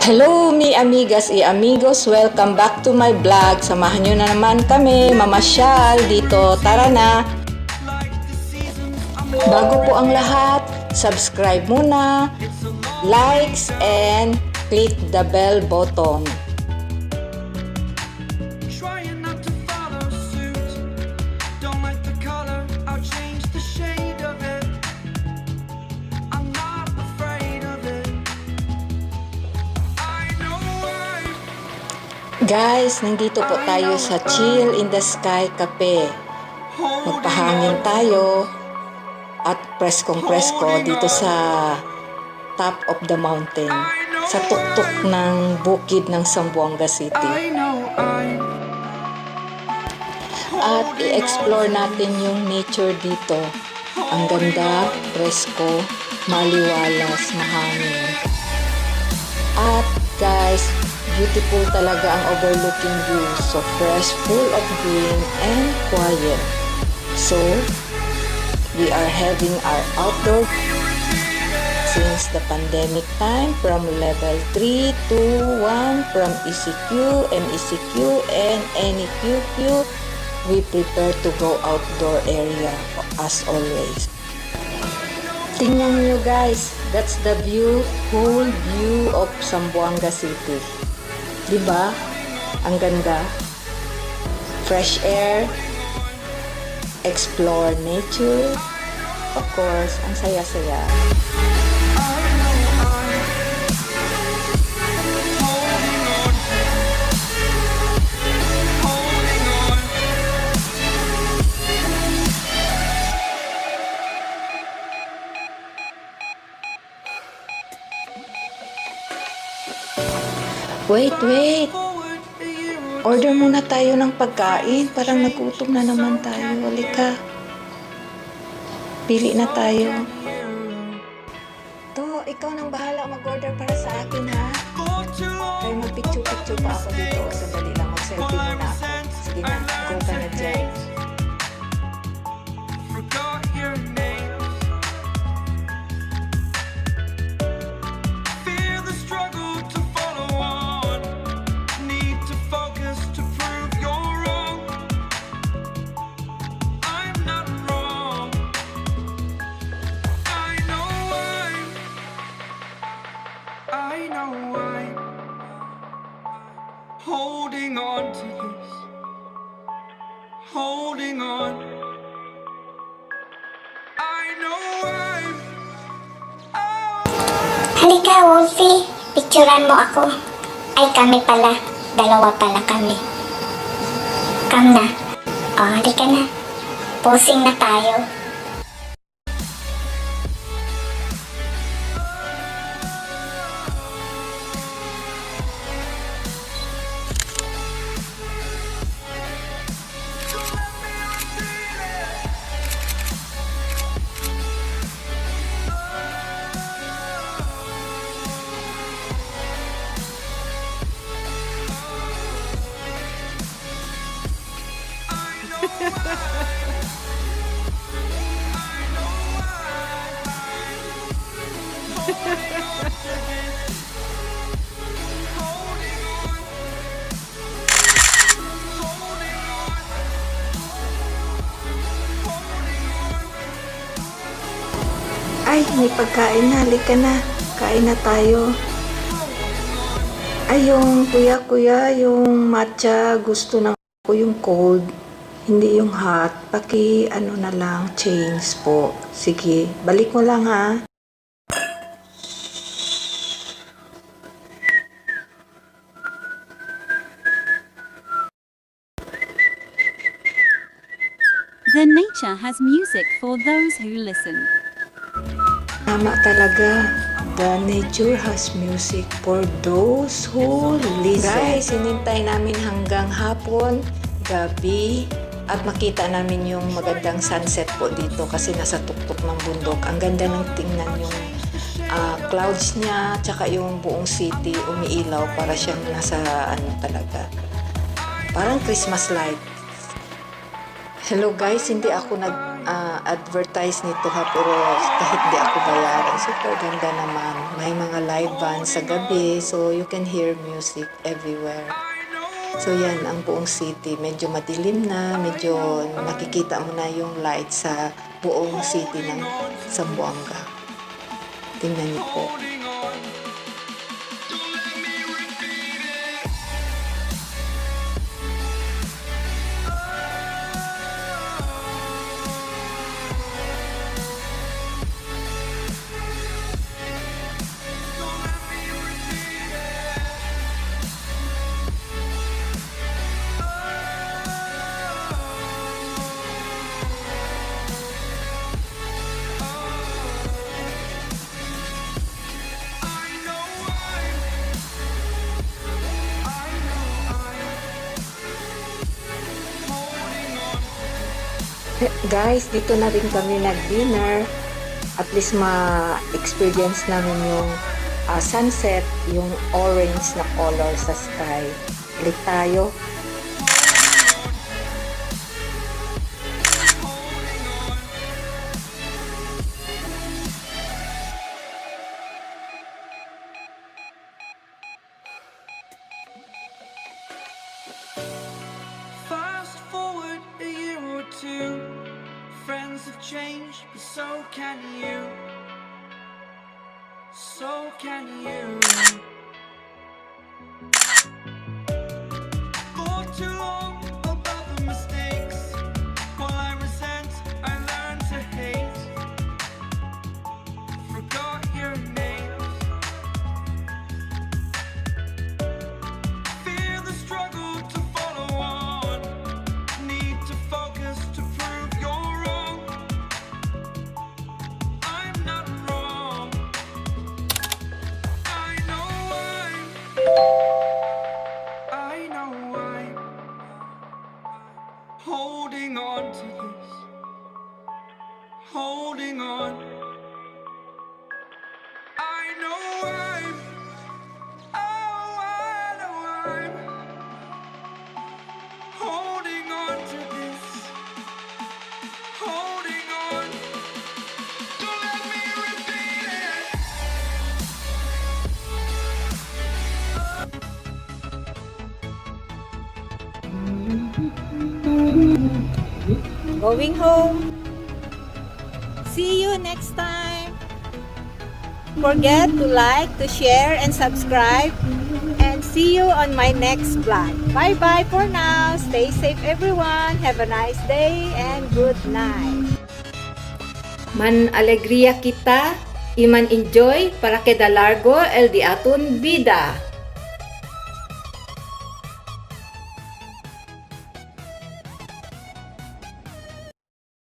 Hello mi amigas y amigos, welcome back to my vlog. Samahan nyo na naman kami mamasyal dito, tara na. Bago po ang lahat, subscribe muna, likes and click the bell button. Guys, nandito po tayo sa Chill in the Sky Cafe. Magpahangin tayo at preskong-presko dito sa top of the mountain, sa tuktok ng bukid ng Zamboanga City. At i-explore natin yung nature dito. Ang ganda, presko, maliwalas, mahangin. At guys, beautiful talaga ang overlooking view. So fresh, full of green and quiet. So, we are having our outdoor since the pandemic time from level 3 to 1 from ECQ, MECQ, and any QQ. We prepare to go outdoor area as always. Tingnan nyo guys, that's the view, whole view of Zamboanga City. Diba? Ang ganda. Fresh air. Explore nature. Of course, ang saya-saya. Wait. Order muna tayo ng pagkain. Parang nagutom na naman tayo. Halika. Pili na tayo. To, ikaw nang bahala mag-order para sa akin, ha? Kaya mag-picture-picture pa ako dito. Sandali lang, mag-selfie muna ako. Sige na, go ka na dyan. I know I'm holding on to this, holding on. I know I'm Halika, Wolfie. Picturean mo ako. Ay, kami pala. Dalawa pala kami. Come na. O, halika na. Posing na tayo. Ay, may pagkain na. Halika na. Kain na tayo. Ay, yung kuya, yung matcha, gusto na ko yung cold. Hindi yung hot. Ano na lang, change po. Sige, balik mo lang ha. The nature has music for those who listen. Tama talaga. The nature has music for those who listen. Guys, hinintay namin hanggang hapon, gabi, at makita namin yung magandang sunset po dito kasi nasa tuktok ng bundok. Ang ganda ng tingnan yung clouds niya, tsaka yung buong city umiilaw para siyang nasa talaga. Parang Christmas light. Hello guys, hindi ako advertise nito ha, pero kahit di ako bayaran, super ganda naman. May mga live band sa gabi, so you can hear music everywhere. So yan, ang buong city, medyo madilim na, medyo nakikita mo na yung light sa buong city ng Zamboanga. Tingnan niyo po. Holding on. Don't let me repeat it. Don't let me repeat it. I know I'm holding on. Guys, dito na rin kami nag-dinner. At least ma-experience namin yung sunset, yung orange na color sa sky. Balik tayo. Fast forward a year or two, friends have changed, but so can you. So can you. For too long about the mistakes, while I resent, I learned to hate. Forgot your names. Fear the struggle to follow on. Need to focus to prove you're wrong. I'm not wrong. I know I'm holding on to this. Holding on. I know I know I'm holding on to this. Holding on. Don't let me repeat it. Going home. See you next time. Forget to like, to share, and subscribe. And see you on my next vlog. Bye-bye for now. Stay safe everyone. Have a nice day and good night. Man alegria kita, iman enjoy para queda largo el di aton vida.